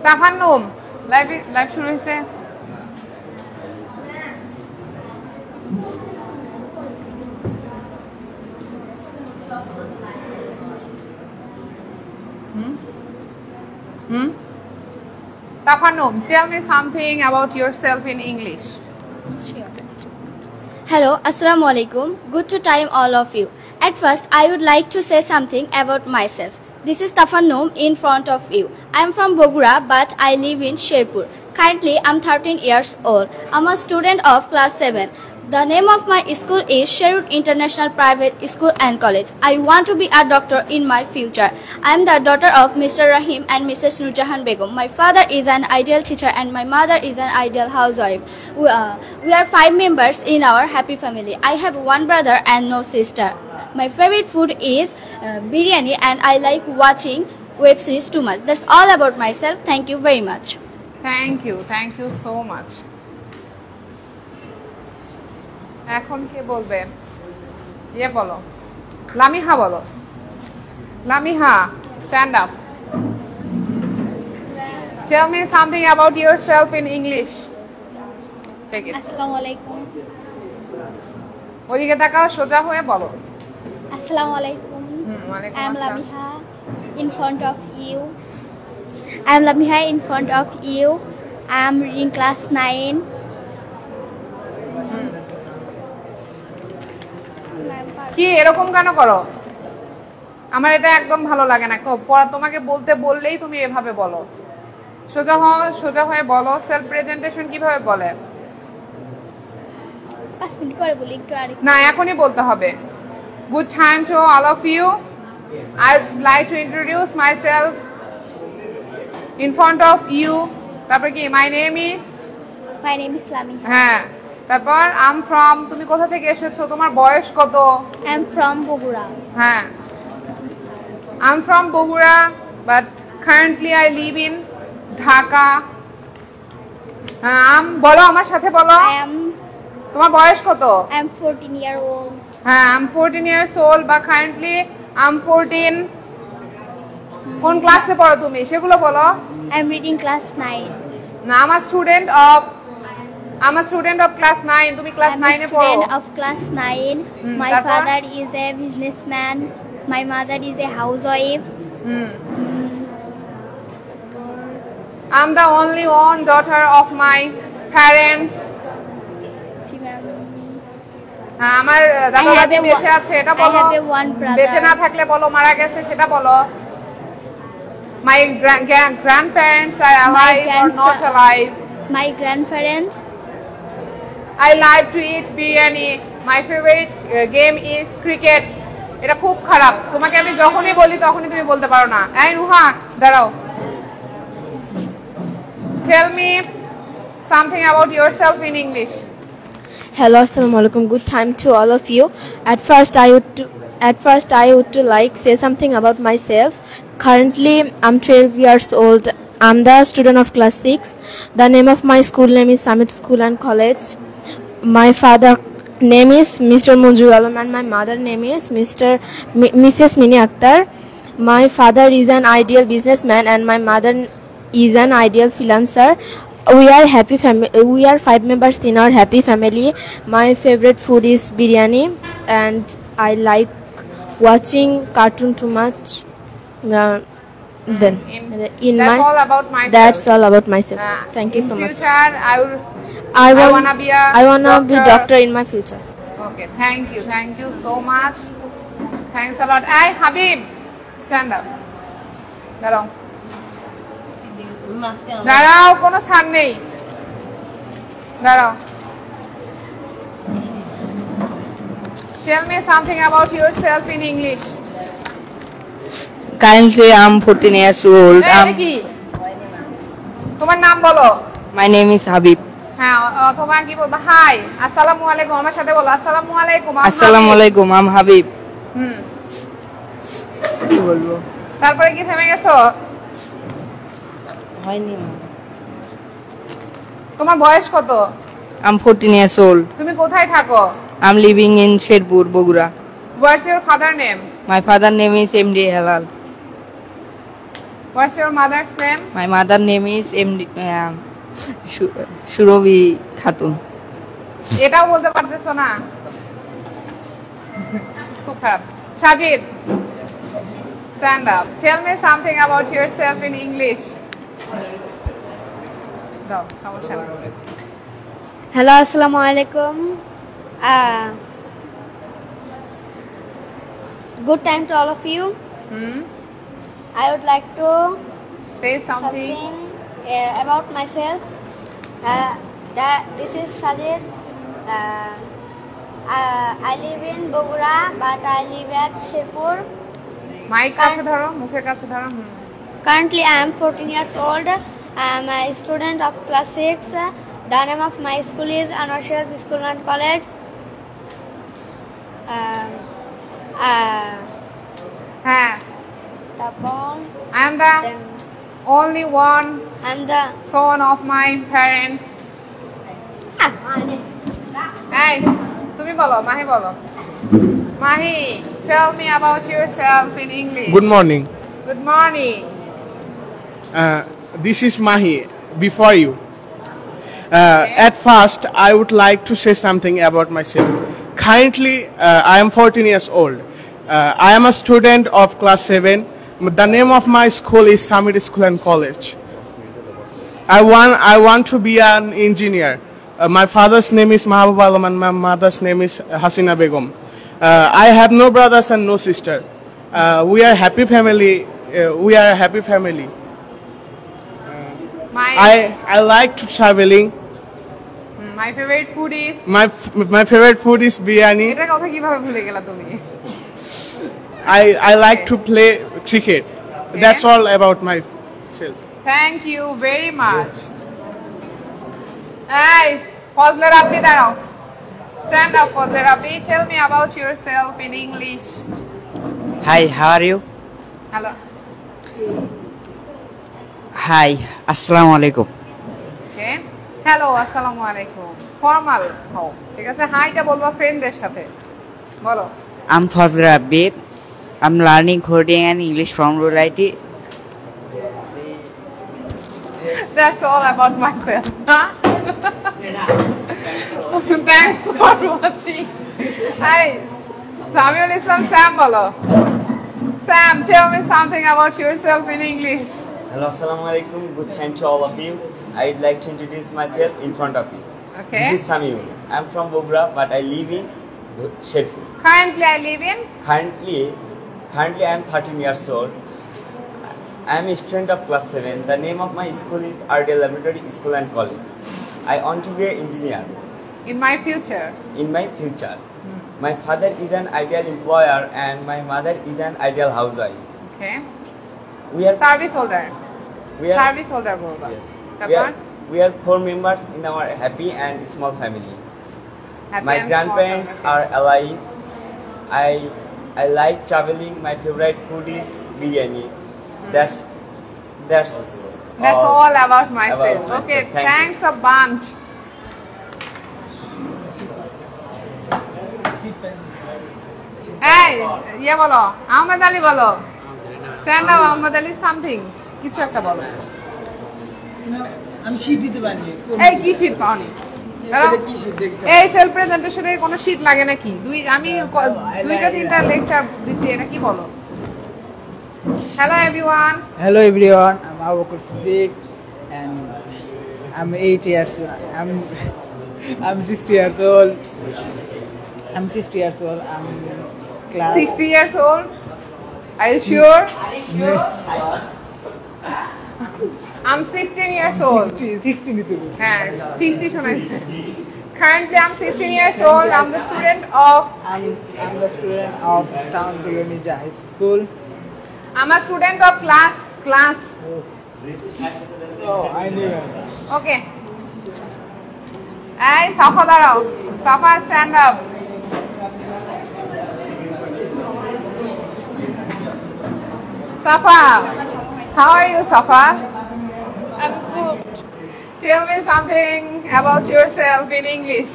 তাফান্নুম live শুরু হয়েছে Tafanum, tell me something about yourself in English. Sure. Hello, Assalamu alaikum. Good to time all of you. At first, I would like to say something about myself. This is Tafanum in front of you. I am from Bogura, but I live in Sherpur. Currently, I'm 13 years old. I'm a student of class 7. The name of my school is Sherwood International Private School and College. I want to be a doctor in my future. I am the daughter of Mr. Rahim and Mrs. Nurjahan Begum. My father is an ideal teacher and my mother is an ideal housewife. We are 5 members in our happy family. I have 1 brother and no sister. My favorite food is biryani and I like watching web series too much. That's all about myself. Thank you very much. Thank you so much. এখন কে বলবে বলো লামিহা বলো লামিহা stand up tell me something about yourself in English take it Assalamu alaikum ওদিকে তাকাও সোজা হয়ে বলো Assalamu alaikum ওয়ালাইকুম I am আসসালাম Lamiha in front of you I am Lamiha in front of you I am reading class 9 কি এরকম কেন করো আমার এটা একদম ভালো লাগে না পড়া তোমাকে বলতে বললেই তুমি এভাবে বলো সোজা হয়ে বলো সেলফ প্রেজেন্টেশন কিভাবে বলে 5 মিনিট পরে বলি একটু আর না এখনই বলতে হবে good time to all of you I'd like to introduce myself in front of you তারপর কি my name is Lamiha হ্যাঁ তারপর I'm from তুমি কোথা থেকে এসেছো তোমার বয়স কত I am from Bogura হ্যাঁ I'm from Bogura but currently I live in Dhaka বলো আমার সাথে বলো I am তোমার বয়স কত I am 14 year old হ্যাঁ I'm 14 years old but currently I'm 14 কোন ক্লাসে পড়ো তুমি সেগুলো বলো I am reading class 9 না I'm a student of class 9 তুমি class 9 এ পড়ো I'm a student of class 9 my father is a businessman my mother is a housewife I'm the only one daughter of my parents আমার দাদা দাদি বেঁচে আছে এটা বলো বেঁচে না থাকলে বলো মারা গেছে সেটা বলো my grandparents are alive or not alive my grandparents I like to eat biryani my favorite game is cricket এটা খুব খারাপ তোমাকে আমি যখনই বলি তখনই তুমি বলতে পারো না এই রুহা দাঁড়াও tell me something about yourself in English Hello, assalamu alaikum. Good time to all of you. At first I would to like say something about myself. Currently I'm 12 years old. I'm the student of class 6. The name of my school name is Summit School and College. My father name is Mr. Munjur Alam and my mother name is Mrs. Mini Akhtar. My father is an ideal businessman and my mother is an ideal freelancer. We are happy family. We are 5 members in our happy family. My favorite food is biryani, and I like watching cartoon too much. Then that's all about myself. That's all about myself. Thank you so much. In future, I wanna be doctor in my future. Okay, thank you so much. Thanks a lot. Hey, Habib, stand up. দাঁড়াও কোনো ছাড় নেই দাঁড়াও tell me something about yourself in English currently I'm 14 years old তোমার নাম বলো my name is Habib হ্যাঁ অথবা কি বলবো হাই আসসালামু আলাইকুম আমার সাথে বলো আসসালামু আলাইকুম I'm Habib কি বলবো তারপরে কি থেমে গেছো হয়নি তোমার বয়স কত I'm 14 years old তুমি কোথায় থাকো I'm living in Sherpur Bogura what's your father name my father name is MD Halal What's your mother's name? My mother name is MD Surobi Khatun. এটাও বলতে পারতেছো না, খুব খারাপ। Sajid, stand up. Tell me something about yourself in English. দাও, সমস্যা না। Hello, assalamu alaikum. Good time to all of you. I would like to Say something. about myself. This is Sajid. I live in Bogura, but I live at Sherpur. Mike কাছে ধরো, মুখের কাছে ধরো। Currently, I am 14 years old. I am a student of class 6. The name of my school is Anwar Shahid School and College. হ্যাঁ, Tapon. I am the only one I'm the son of my parents. এই, তুমি বলো, মাহি বলো। Mahi, tell me about yourself in English. Good morning. Good morning. This is Mahi before you. At first, I would like to say something about myself. Currently, I am 14 years old. I am a student of class 7. The name of my school is Summit School and College. I want to be an engineer. My father's name is Mahabub Alam and my mother's name is Hasina Begum. I have no brothers and no sister. We are a happy family. I like to traveling. My favorite food is My favorite food is biryani. এটার কথা কিভাবে ভুলে গেলা তুমি? I like to play cricket. That's all about myself. Thank you very much. Hey, Fazla Rabbi দাঁড়াও। Stand up, Fazla Rabbi. Tell me about yourself in English. Hi, how are you? Hello. Hi, Assalamu alaikum. Okay. Hello, assalamu alaikum. Formal হও। ঠিক আছে, হাইটা বলবা ফ্রেন্ডদের সাথে। বলো। I'm Fazl Rabbi. I'm learning coding and English from Rurality. That's all about myself. Huh? Thanks for watching. Hi, Samuel Islam Sam bolo. Sam, tell me something about yourself in English. Hello, assalamu alaikum. Good time to all of you. I'd like to introduce myself in front of you. Okay. This is Samuel. I'm from Bogura, but I live in Sherpur. Currently, I live in. Currently, I'm 13 years old. I'm a student of class 7. The name of my school is RDL Laboratory School and College. I want to be an engineer In my future. in my future. My father is an ideal employer and my mother is an ideal housewife. Okay. We are Service holder. we are Service holder বলবা। Yes. তারপর We are 4 members in our happy and small family. happy My and grandparents small. are alive. I like traveling. My favorite food is biryani. That's all about myself. about Okay, myself. Thank you. thanks a bunch. এই, ইয়ে বলো, আহমেদ আলী বলো। Stand up, Ahmed Ali something. কিছু একটা বলো। আমি sheet দিতে পারিনি। এই কি শীট পাওনি? এটা কি শীট দেখতে? এই সেলফ প্রেজেন্টেশনের কোনো শীট লাগে নাকি? আমি দুইটা তিনটা লেকচার দিছি, এটা কি বলো? Hello everyone. Hello everyone, I'm Abu Bakr Siddiq and I'm 8 years I'm 60 years old. I'm 60 years old. I'm class 60 years old. Are you sure? I'm 16 years old. 60 নিতে বলছি। হ্যাঁ, 60 শোনাইছে। Currently I'm 16 years old. I'm the student of I'm the student of Town Colonija High School. I'm a student of class. Oh, I knew it. Okay. এই সাফা দাঁড়াও। সাফা stand up. Safa, how are you, Safa? I'm good. Tell me something about yourself in English.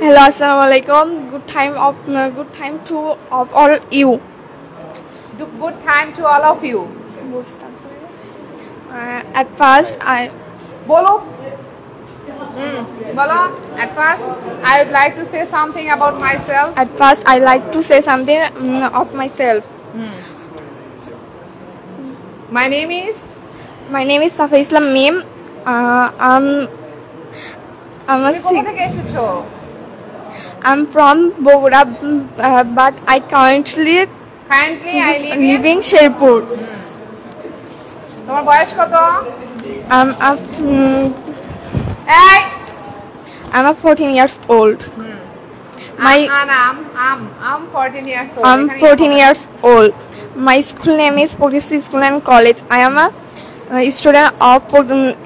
Hello, assalamu alaikum. Good time to all you. Good time to all of you. At first, বলো বলো at first I would like to say something about myself. I like to say something of myself. My name is Safa Islam Mim. তুমি কোথা থেকে এসেছো? I'm from Bogura, but I currently I live in Sherpur. তোমার বয়স কত? I'm 14 years old. I'm 14 years old. I'm 14 years old. My school name is Progressive School and College. I am a student of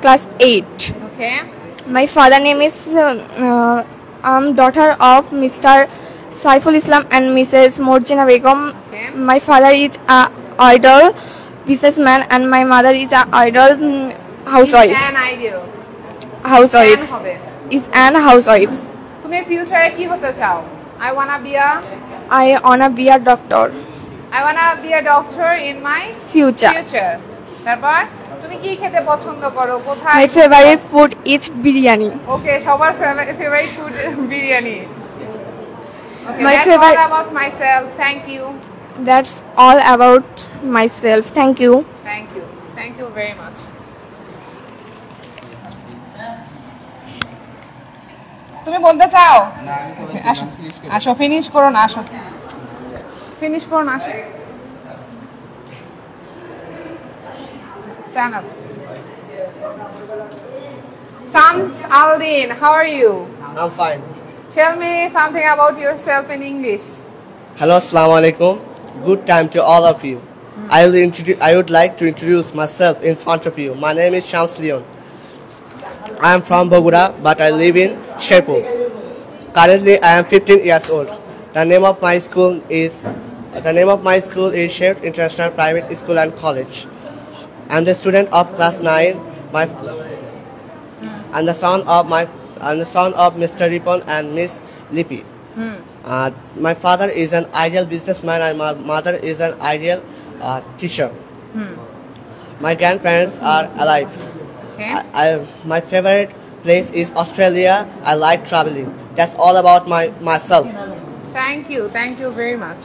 class 8. Okay. My father name is I'm daughter of Mr. Saiful Islam and Mrs. Morjina Begum. Okay. My father is a idol businessman and my mother is a idol housewife. Housewife. Is an housewife. তুমি ফিউচারে কি হতে চাও? I wanna be a doctor. I wanna be a doctor in my future. তারপর তুমি কি খেতে পছন্দ করো? কোথায়? My favorite food is biryani. Okay, সবার favorite food biryani. Okay, my that's favorite all about myself. Thank you. That's all about myself. Thank you. Thank you very much. তুমি বলতে চাও? আসো আসো ফিনিশ করো না আসো Stand up. Sams Aldin, how are you? I'm fine. Tell me something about yourself in English. Hello, assalamu alaikum. Good time to all of you. I would like to introduce myself in front of you. My name is Shams Leon. I am from Bogura, but I live in Sherpur. Currently, I am 15 years old. The name of my school is Shared International Private School and College. I am the student of class 9. I'm the son of Mr. Ripon and Miss Lippy. My father is an ideal businessman and my mother is an ideal teacher. My grandparents are alive. Okay. My favorite place is Australia. I like traveling. That's all about myself. Thank you very much.